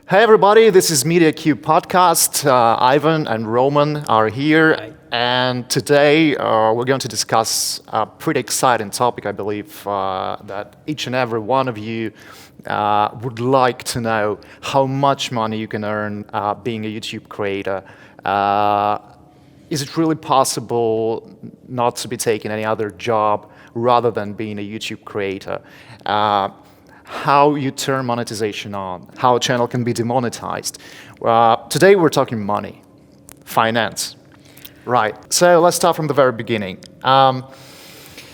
Hey everybody, this is mediacube podcast. Ivan and Roman are here. Hi. And today we're going to discuss a pretty exciting topic, I believe, that each and every one of you would like to know how much money you can earn being a YouTube creator. Is it really possible not to be taking any other job rather than being a YouTube creator? How you turn monetization on, how a channel can be demonetized. Today we're talking money, finance. Right, so let's start from the very beginning.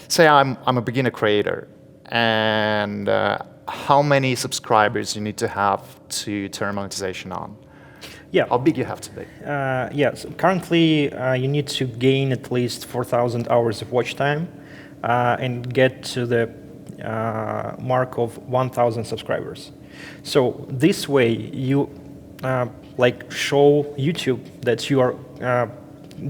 Say I'm a beginner creator, and how many subscribers you need to have to turn monetization on? Yeah. How big you have to be? Yes. Currently, you need to gain at least 4,000 hours of watch time and get to the mark of 1,000 subscribers. So this way, you show YouTube that you are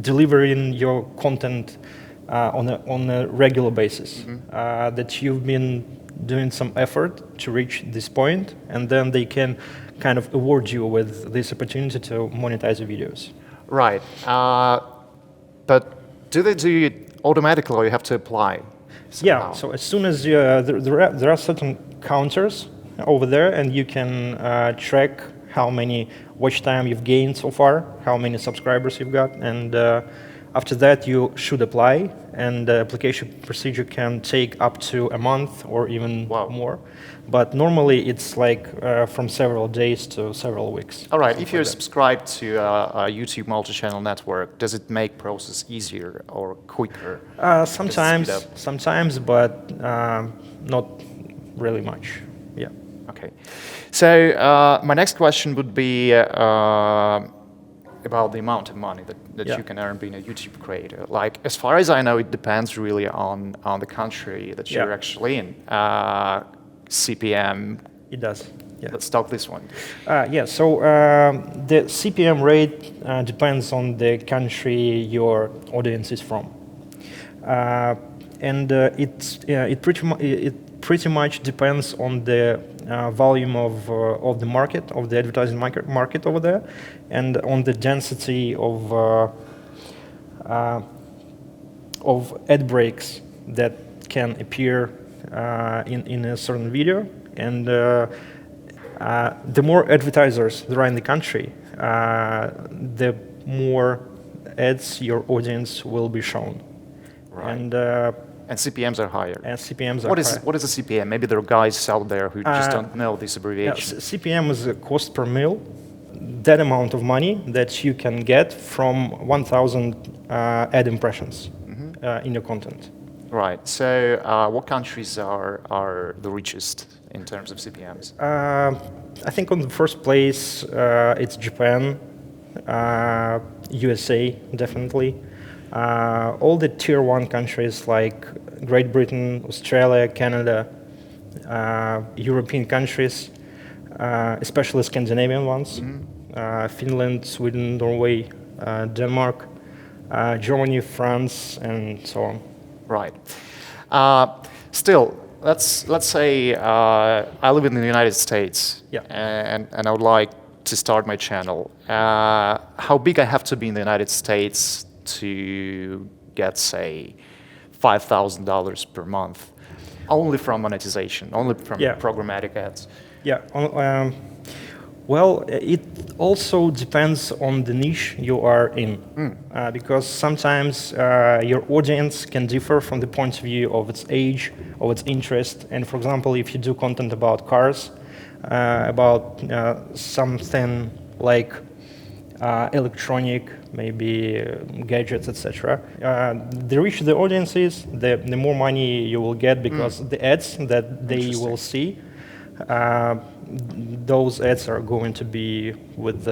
delivering your content on a regular basis. That you've been doing some effort to reach this point, and then they can kind of award you with this opportunity to monetize the videos. Right, but do they do it automatically or you have to apply? Yeah, somehow? so as soon as there are certain counters over there, and you can track how many watch time you've gained so far, how many subscribers you've got, and after that you should apply, and the application procedure can take up to a month or even more. But normally it's like from several days to several weeks. All right, if you're subscribed to a YouTube multi-channel network, does it make process easier or quicker? Sometimes, but not really much. Yeah. Okay. So my next question would be about the amount of money that you can earn being a YouTube creator. Like, as far as I know, it depends really on the country that you're actually in. CPM. It does. Yeah. Let's talk this one. So the CPM rate depends on the country your audience is from, and it pretty much depends on the volume of the market, of the advertising market over there, and on the density of ad breaks that can appear in a certain video. And the more advertisers there are in the country, the more ads your audience will be shown. Right. And CPMs are higher. And CPMs are higher. What is a CPM? Maybe there are guys out there who just don't know this abbreviation. Yeah, CPM is a cost per mil, that amount of money that you can get from 1,000 ad impressions in your content. Right. So what countries are the richest in terms of CPMs? I think on the first place it's Japan, USA, definitely. All the tier 1 countries like Great Britain, Australia, Canada, European countries, especially Scandinavian ones, Finland, Sweden, Norway, Denmark, Germany, France, and so on. Right. Still, let's say I live in the United States, and I would like to start my channel. How big I have to be in the United States to get, say, $5,000 per month, only from monetization, only from programmatic ads? Yeah. Well, it also depends on the niche you are in, because sometimes your audience can differ from the point of view of its age, of its interest. And for example, if you do content about cars, about something like electronic, maybe gadgets, etc. The richer the audience is, the more money you will get, because the ads that they will see, those ads are going to be with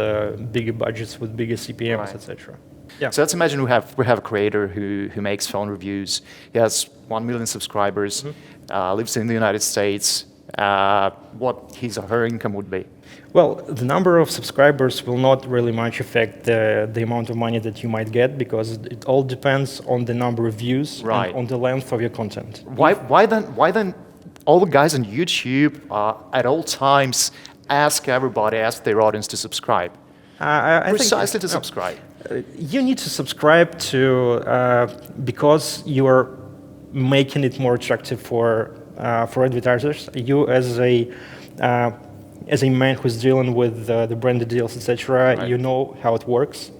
bigger budgets, with bigger CPMs, etc. Yeah. So let's imagine we have a creator who makes phone reviews. He has 1 million subscribers, lives in the United States. What his or her income would be? Well, the number of subscribers will not really much affect the amount of money that you might get, because it all depends on the number of views and on the length of your content. Why then all the guys on YouTube at all times ask everybody, ask their audience to subscribe. I Precisely think, to subscribe. You need to subscribe to because you are making it more attractive for advertisers. You as a man who's dealing with the branded deals, etc. Right. You know how it works,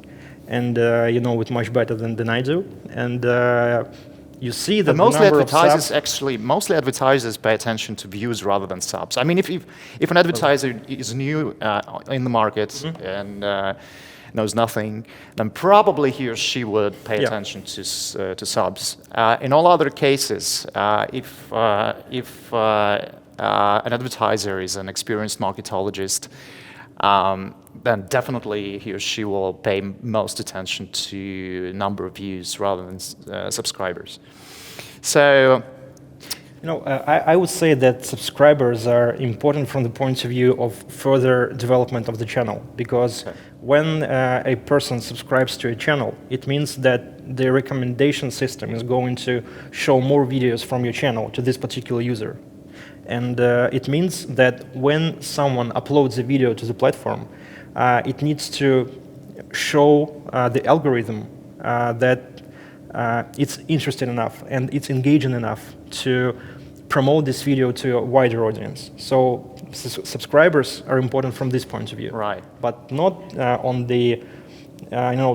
and you know it much better than I do. And you see that But the number of subs. mostly advertisers pay attention to views rather than subs. I mean, if an advertiser is new in the market and knows nothing, then probably he or she would pay attention to subs. In all other cases, if an advertiser is an experienced marketologist, then definitely he or she will pay most attention to number of views rather than subscribers. So, I would say that subscribers are important from the point of view of further development of the channel, because when a person subscribes to a channel, it means that the recommendation system is going to show more videos from your channel to this particular user. And it means that when someone uploads a video to the platform, it needs to show the algorithm that it's interesting enough and it's engaging enough to promote this video to a wider audience. So subscribers are important from this point of view, right? But not on the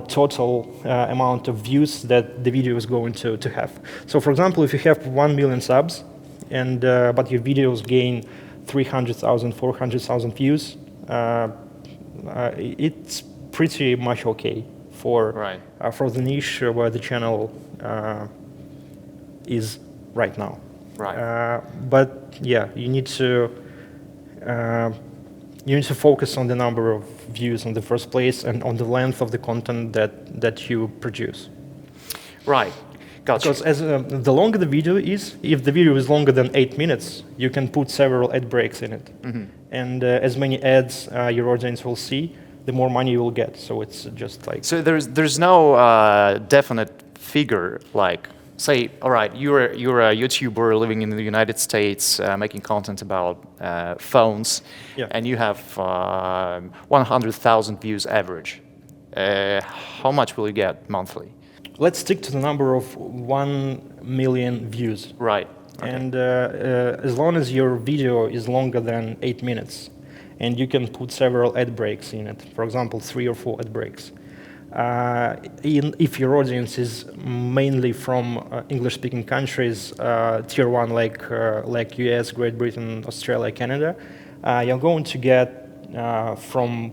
total amount of views that the video is going to have. So, for example, if you have 1 million subs, and but your videos gain 300,000, 400,000 views, it's pretty much okay for the niche where the channel is right now. Right. But yeah, you need to focus on the number of views in the first place and on the length of the content that you produce. Right. Gotcha. Because the longer the video is, if the video is longer than 8 minutes, you can put several ad breaks in it. And as many ads your audience will see, the more money you will get. So it's just like... So there's no definite figure, like, say, all right, you're a YouTuber living in the United States, making content about phones, and you have 100,000 views average. How much will you get monthly? Let's stick to the number of 1 million views. Right. Okay. And as long as your video is longer than 8 minutes, and you can put several ad breaks in it, for example, 3 or 4 ad breaks. If your audience is mainly from English-speaking countries, tier 1 like US, Great Britain, Australia, Canada, you're going to get from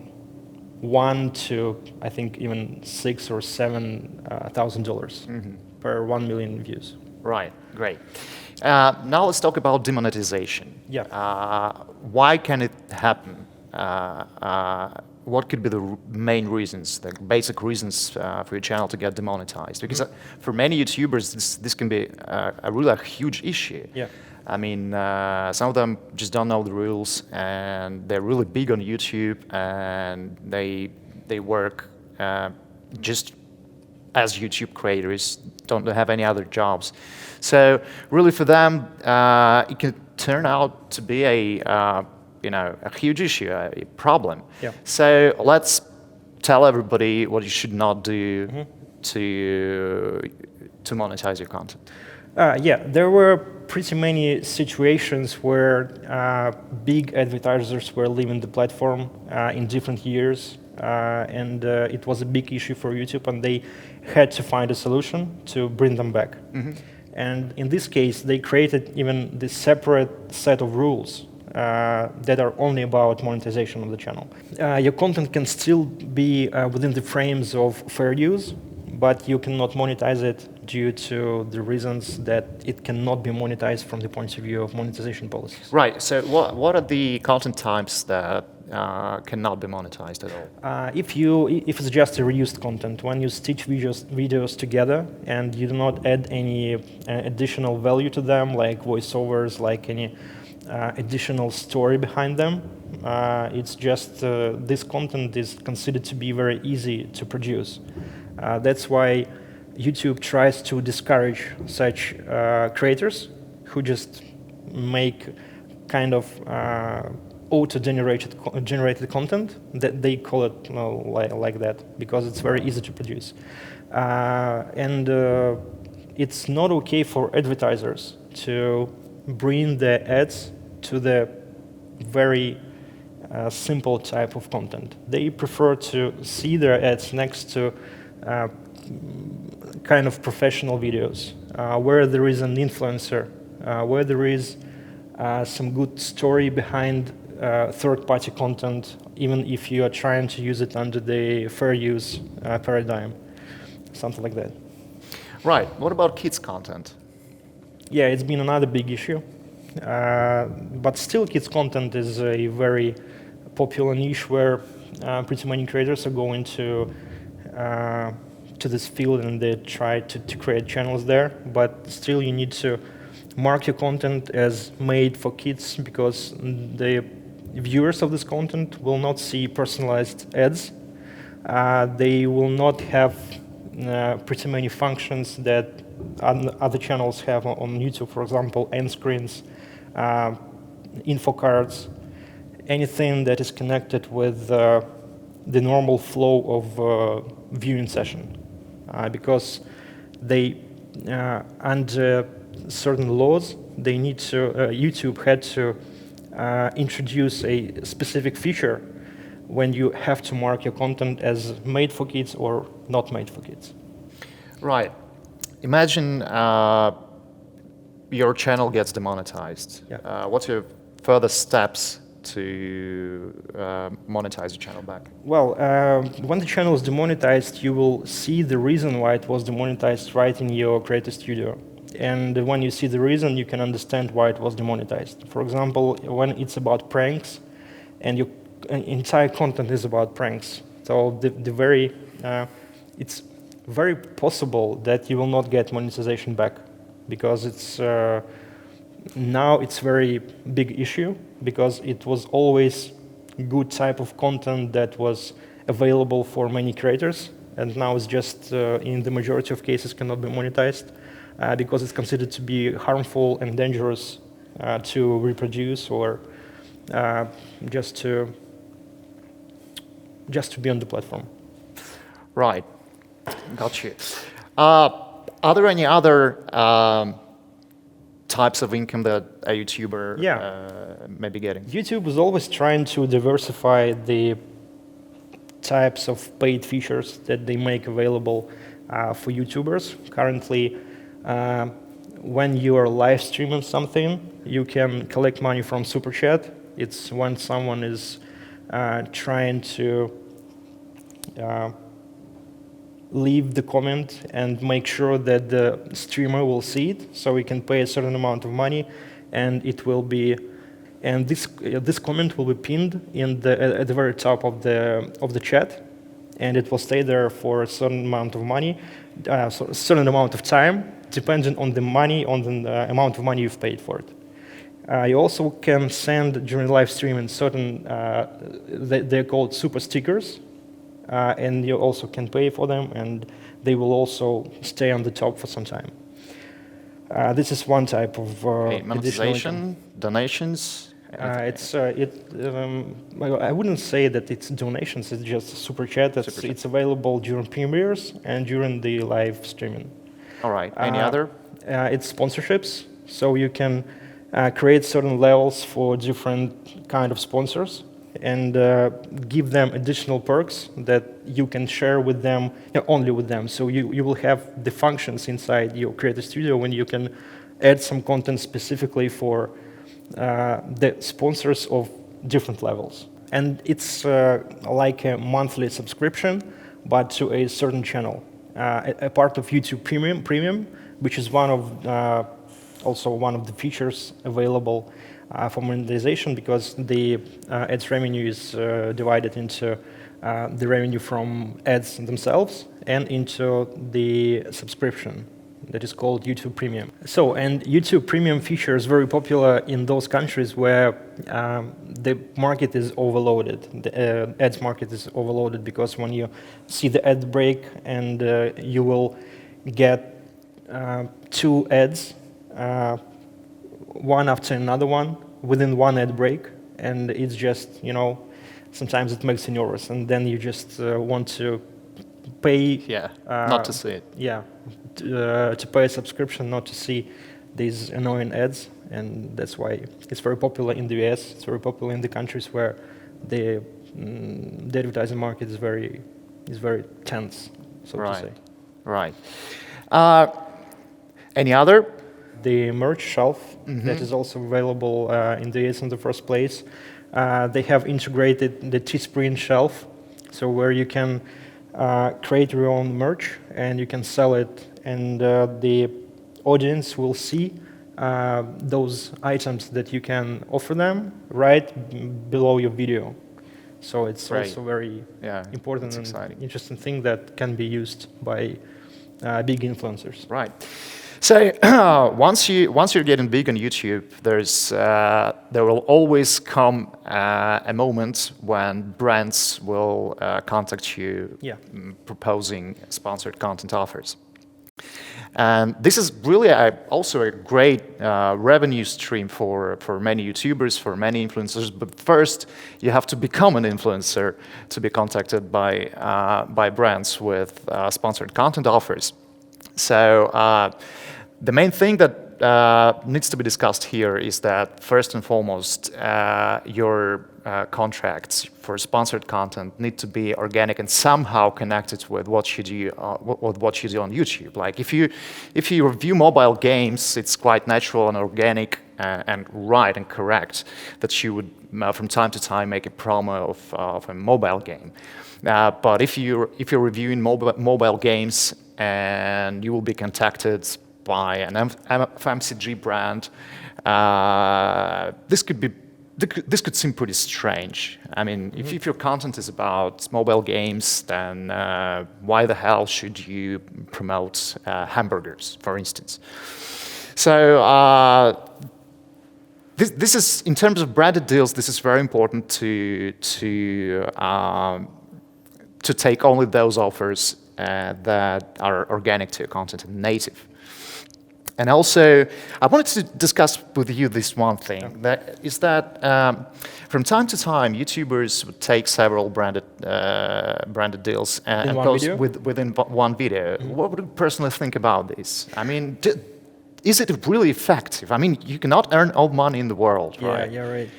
$1 to, I think, even $6,000 or $7,000 per 1 million views. Right, great. Now let's talk about demonetization. Yeah. Why can it happen? What could be the main reasons, the basic reasons for your channel to get demonetized? Because for many YouTubers, this can be a really huge issue. Yeah. I mean, some of them just don't know the rules, and they're really big on YouTube, and they work just as YouTube creators, don't have any other jobs. So really, for them, it can turn out to be a huge issue, a problem. Yeah. So let's tell everybody what you should not do to monetize your content. Yeah, there were pretty many situations where big advertisers were leaving the platform in different years, and it was a big issue for YouTube, and they had to find a solution to bring them back. And in this case, they created even this separate set of rules that are only about monetization of the channel. Your content can still be within the frames of fair use, but you cannot monetize it due to the reasons that it cannot be monetized from the point of view of monetization policies. Right. So what are the content types that cannot be monetized at all? If it's just a reused content, when you stitch videos together and you do not add any additional value to them, like voiceovers, like any additional story behind them, it's just this content is considered to be very easy to produce. That's why YouTube tries to discourage such creators who just make kind of auto-generated content. That they call it like that because it's very easy to produce. It's not okay for advertisers to bring the ads to the very simple type of content. They prefer to see their ads next to kind of professional videos where there is an influencer, where there is some good story behind third-party content, even if you are trying to use it under the fair use paradigm, something like that. Right. What about kids content? Yeah, it's been another big issue. But still, kids content is a very popular niche where pretty many creators are going to this field and they try to create channels there. But still, you need to mark your content as made for kids because the viewers of this content will not see personalized ads. They will not have pretty many functions that other channels have on YouTube, for example, end screens, info cards, anything that is connected with the normal flow of viewing session. Because they, under certain laws, they need to, YouTube had to introduce a specific feature when you have to mark your content as made for kids or not made for kids. Right. Imagine your channel gets demonetized. Yeah. What's your further steps to monetize the channel back? Well, when the channel is demonetized, you will see the reason why it was demonetized right in your Creator Studio. And when you see the reason, you can understand why it was demonetized. For example, when it's about pranks, and your entire content is about pranks, so it's very possible that you will not get monetization back, because it's now it's very big issue, because it was always good type of content that was available for many creators, and now it's just in the majority of cases cannot be monetized because it's considered to be harmful and dangerous to reproduce or just to be on the platform. Right. Got you. Are there any other types of income that a YouTuber may be getting? YouTube is always trying to diversify the types of paid features that they make available for YouTubers. Currently, when you are live streaming something, you can collect money from Super Chat. It's when someone is trying to leave the comment and make sure that the streamer will see it, so we can pay a certain amount of money, and it will be, and this comment will be pinned in at the very top of the chat, and it will stay there for a certain amount of money, so a certain amount of time, depending on the amount of money you've paid for it. You also can send during live streaming certain, they're called super stickers, and you also can pay for them, and they will also stay on the top for some time. This is one type of monetization, donations. I wouldn't say that it's donations. It's just super chat. It's available during premieres and during the live streaming. All right. Any other? It's sponsorships. So you can create certain levels for different kind of sponsors, and give them additional perks that you can share with them, only with them. So you will have the functions inside your Creator Studio when you can add some content specifically for the sponsors of different levels. And it's like a monthly subscription, but to a certain channel. A part of YouTube Premium, which is also one of the features available for monetization, because the ads revenue is divided into the revenue from ads themselves and into the subscription that is called YouTube Premium. So, and YouTube Premium feature is very popular in those countries where the market is overloaded. The ads market is overloaded, because when you see the ad break and you will get 2 ads, one after another one, within one ad break, and it's just, sometimes it makes you nervous, and then you just want to pay. Yeah, not to see it. Yeah, to pay a subscription, not to see these annoying ads, and that's why it's very popular in the US. It's very popular in the countries where the advertising market is very tense, so to say. Right. Any other? The merch shelf that is also available in the US in the first place. They have integrated the Teespring shelf, so where you can create your own merch and you can sell it, and the audience will see those items that you can offer them right below your video. So it's also very important and exciting. interesting thing that can be used by big influencers. Right. So once you're getting big on YouTube, there will always come a moment when brands will contact you, proposing sponsored content offers. And this is really also a great revenue stream for many YouTubers, for many influencers. But first, you have to become an influencer to be contacted by brands with sponsored content offers. So the main thing that needs to be discussed here is that first and foremost, your contracts for sponsored content need to be organic and somehow connected with what you do, what you do on YouTube. Like if you review mobile games, it's quite natural and organic and right and correct that you would from time to time make a promo of a mobile game. But if you're reviewing mobile games and you will be contacted by an FMCG brand, this could seem pretty strange. I mean, if your content is about mobile games, then why the hell should you promote hamburgers, for instance? So this is, in terms of branded deals, this is very important to take only those offers that are organic to your content and native. And also, I wanted to discuss with you this one thing, that is that from time to time, YouTubers would take several branded deals and post within one video. What would you personally think about this? I mean, is it really effective? I mean, you cannot earn all money in the world, right? Yeah, right.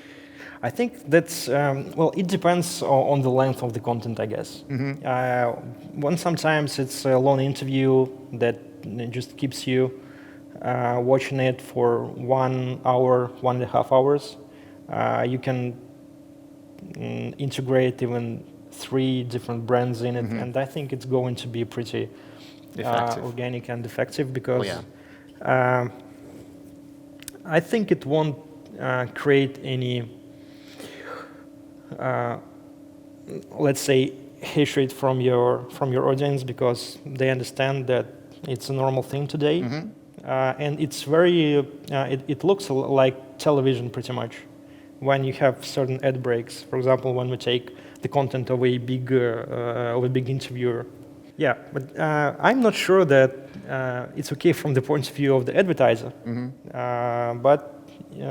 I think that's, well, it depends on the length of the content, I guess. One sometimes it's a long interview that just keeps you watching it for 1 hour, 1.5 hours. You can integrate even 3 different brands in it, and I think it's going to be pretty organic and effective because I think it won't create any, let's say, hatred from your audience, because they understand that it's a normal thing today. And it's very, it looks like television pretty much. When you have certain ad breaks, for example, when we take the content of a big interviewer. Yeah, but I'm not sure that it's okay from the point of view of the advertiser. But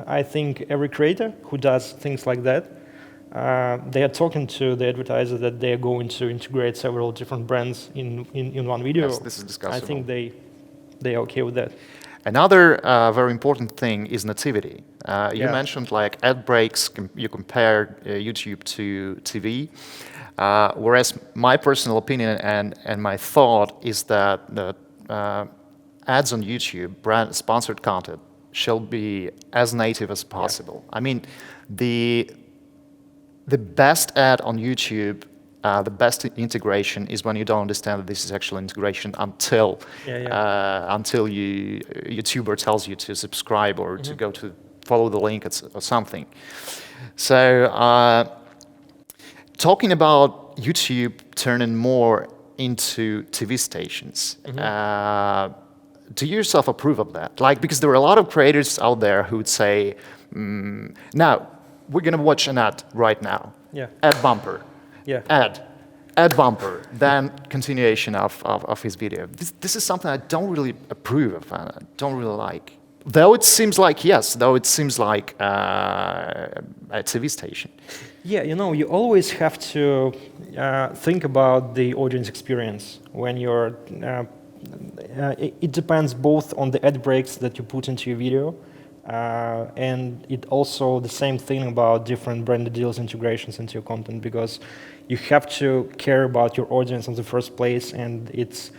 I think every creator who does things like that, they are talking to the advertiser that they are going to integrate several different brands in one video. Yes, this is discussable. I think they are okay with that. Another very important thing is nativity. You mentioned like ad breaks, you compare YouTube to TV, whereas my personal opinion and my thought is that the ads on YouTube, brand sponsored content, shall be as native as possible. I mean, the best ad on YouTube, the best integration is when you don't understand that this is actual integration until YouTuber tells you to subscribe or to go to follow the link or something. So talking about YouTube turning more into TV stations, do you yourself approve of that? Like, because there are a lot of creators out there who would say, now, we're going to watch an ad right now. Ad bumper. Ad bumper, then continuation of his video. This is something I don't really approve of, I don't really like. Though it seems like, yes, though it seems like a TV station. Yeah, you always have to think about the audience experience when you're. It depends both on the ad breaks that you put into your video, and it also the same thing about different branded deals integrations into your content, because you have to care about your audience in the first place, and it's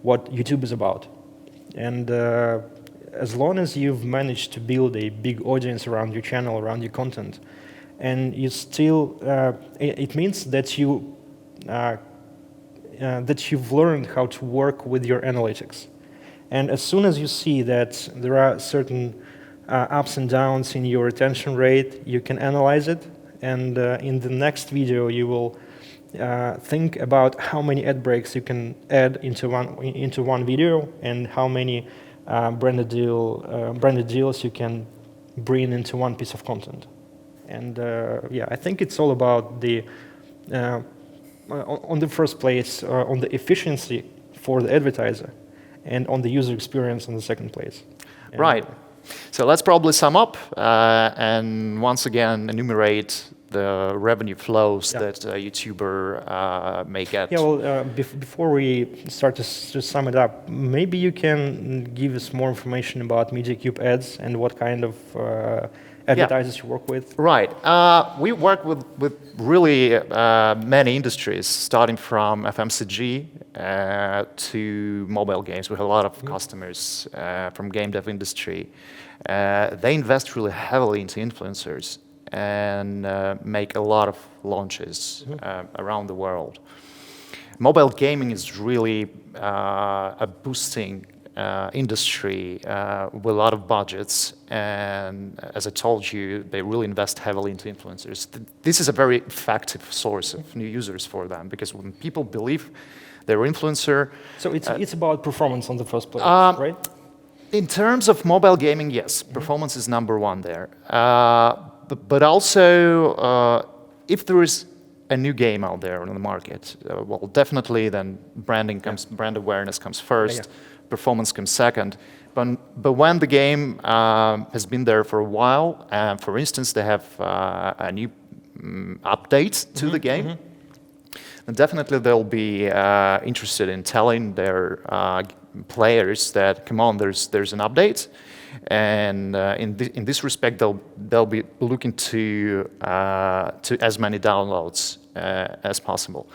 what YouTube is about. And as long as you've managed to build a big audience around your channel, around your content, and you still, it means that you've learned how to work with your analytics. And as soon as you see that there are certain ups and downs in your retention rate, you can analyze it. And in the next video, you will think about how many ad breaks you can add into one video, and how many branded deals you can bring into one piece of content. And yeah, I think it's all about the on the first place, on the efficiency for the advertiser, and on the user experience on the second place. And right. So let's probably sum up and once again enumerate the revenue flows that a YouTuber may get. Yeah, well, before we start to sum it up, maybe you can give us more information about mediacube ads and what kind of advertisers you work with. Right. We work with really many industries, starting from FMCG to mobile games. We have a lot of customers from game dev industry. They invest really heavily into influencers and make a lot of launches around the world. Mobile gaming is really a boosting industry with a lot of budgets, and as I told you, they really invest heavily into influencers. This is a very effective source of new users for them, because when people believe they're influencer... So it's about performance on the first place, right? In terms of mobile gaming, yes, performance is number one there. But also, if there is a new game out there on the market, well, definitely then brand awareness comes first, performance comes second. But when the game has been there for a while, for instance, they have a new update to the game, then definitely they'll be interested in telling their players that, come on, there's an update. And in this respect, they'll be looking to as many downloads as possible.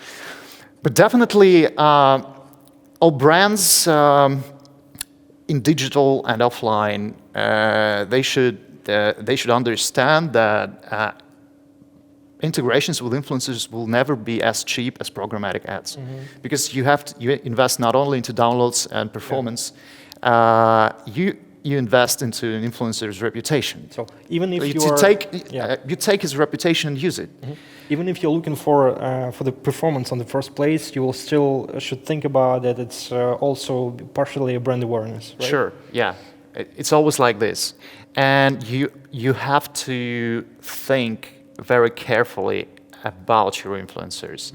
But definitely, all brands in digital and offline, they should understand that integrations with influencers will never be as cheap as programmatic ads, because you invest not only into downloads and performance, you invest into an influencer's reputation. So even if you take his reputation and use it. Even if you're looking for the performance on the first place, you will still should think about that it's also partially a brand awareness, right? Sure, yeah. It's always like this. And you have to think very carefully about your influencers.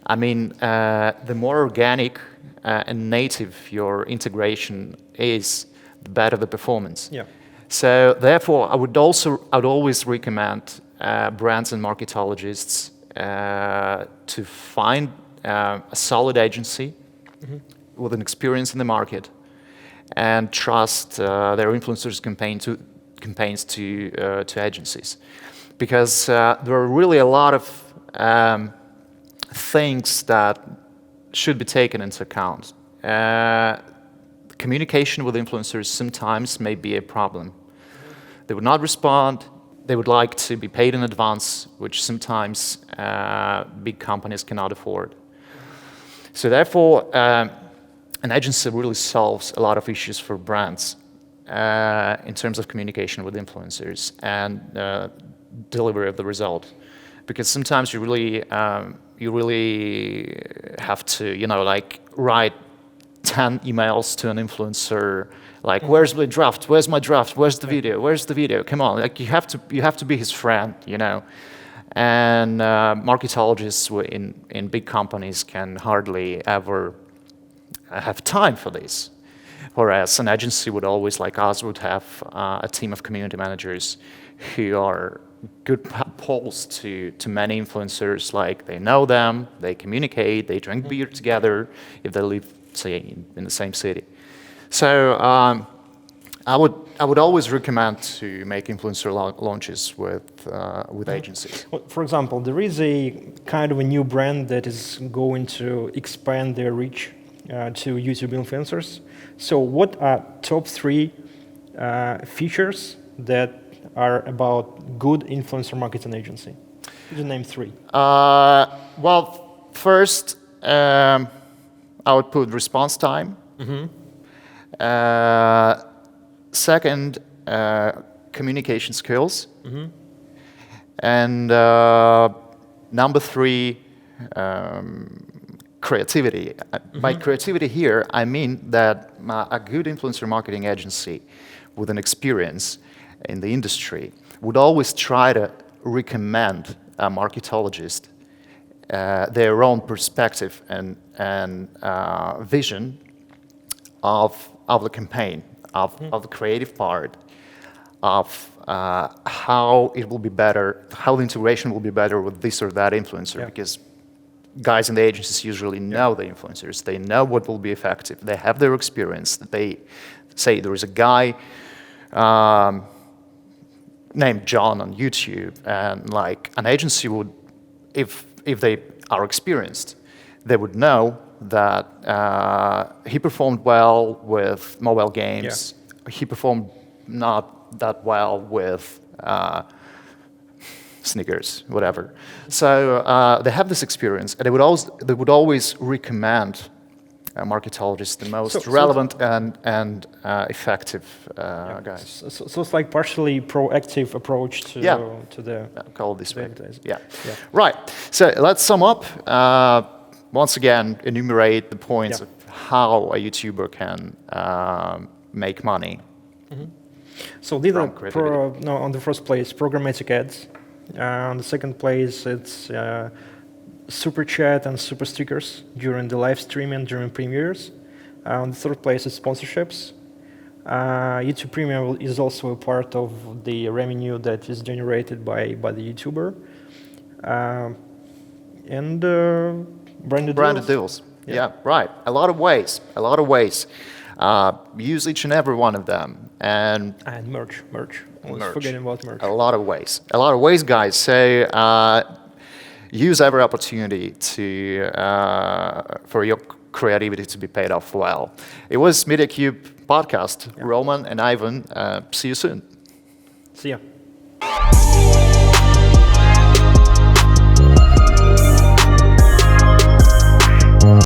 I mean, the more organic and native your integration is, the better the performance. Yeah. So therefore, I would always recommend brands and marketologists to find a solid agency with an experience in the market, and trust their influencers campaigns to agencies, because there are really a lot of things that should be taken into account. Communication with influencers sometimes may be a problem. They would not respond. They would like to be paid in advance, which sometimes big companies cannot afford. So therefore, an agency really solves a lot of issues for brands in terms of communication with influencers and delivery of the result. Because sometimes you really have to, like, write 10 emails to an influencer, like, where's my draft, where's the video, come on, like, you have to be his friend, and marketologists in big companies can hardly ever have time for this. Whereas an agency would always, like us, would have a team of community managers who are good pulse to many influencers. Like they know them, they communicate, they drink beer together if they live, say, in the same city. So I would always recommend to make influencer launches with agencies. Well, for example, there is a kind of a new brand that is going to expand their reach to YouTube influencers. So what are top 3 features that are about good influencer marketing agency? Could you name 3? Well, first, I would put response time. Second, communication skills. And number 3, creativity. By creativity here, I mean that a good influencer marketing agency with an experience in the industry would always try to recommend a marketologist their own perspective and vision of the campaign, of the creative part, of how it will be better, how the integration will be better with this or that influencer, because guys in the agencies usually know the influencers. They know what will be effective. They have their experience. They say there is a guy named John on YouTube, and like an agency would, if they are experienced, they would know that he performed well with mobile games. He performed not that well with sneakers, whatever. So they have this experience, and they would always recommend marketologists the most relevant and effective guys. So it's like partially proactive approach to the call it this way. Right. So let's sum up. Once again, enumerate the points of how a YouTuber can make money. So these are on the first place, programmatic ads. On the second place, it's super chat and super stickers during the live stream and during premieres. On the third place, it's sponsorships. YouTube Premium is also a part of the revenue that is generated by the YouTuber. And branded deals. Yeah, right. A lot of ways. Use each and every one of them. And merch. Always forgetting about merch. A lot of ways, guys. So use every opportunity for your creativity to be paid off well. It was mediacube podcast. Roman and Ivan. See you soon. See ya.